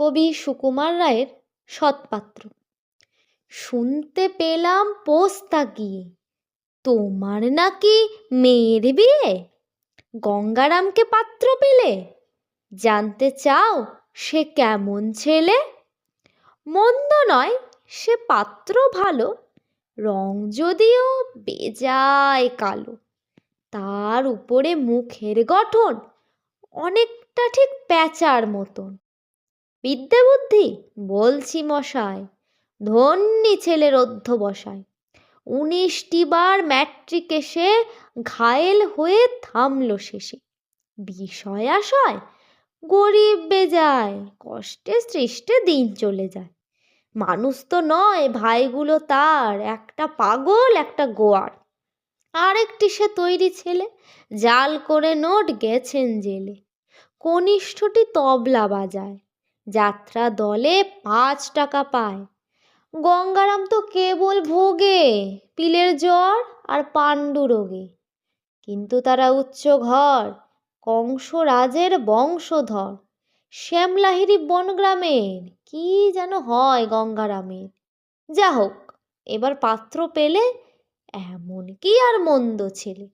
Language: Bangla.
কবি সুকুমার রায়ের সৎপাত্র। শুনতে পেলাম পোস্তা গিয়ে, তোমার নাকি মেয়ের বিয়ে? গঙ্গারামকে পাত্র পেলে, জানতে চাও সে কেমন ছেলে? মন্দ নয়, সে পাত্র ভালো, রং যদিও বেজায় কালো। তার উপরে মুখের গঠন অনেকটা ঠিক প্যাঁচার মতন। বিদ্যে বুদ্ধি বলছি মশাই, ধন্যি ছেলের অধ্যবসায়। 19টি বার ম্যাট্রিকে সে ঘায়েল হয়ে থামল শেষে। বিষয় আশয় গরিব বেজায়, কষ্টে সৃষ্টে দিন চলে যায়। মানুষ তো নয় ভাইগুলো তার, একটা পাগল একটা গোয়ার। আরেকটি সে তৈরি ছেলে, জাল করে নোট গেছেন জেলে। কনিষ্ঠটি তবলা বাজায়, যাত্রা দলে 5 টাকা পায়। গঙ্গারাম তো কেবল ভোগে পিলের জ্বর আর পাণ্ডু রোগে। কিন্তু তারা উচ্চ ঘর, কংসরাজের বংশধর। শ্যামলাহিরি বনগ্রামের, কি যেন হয় গঙ্গারামের। যা হোক, এবার পাত্র পেলে, এমন কি আর মন্দ ছেলে।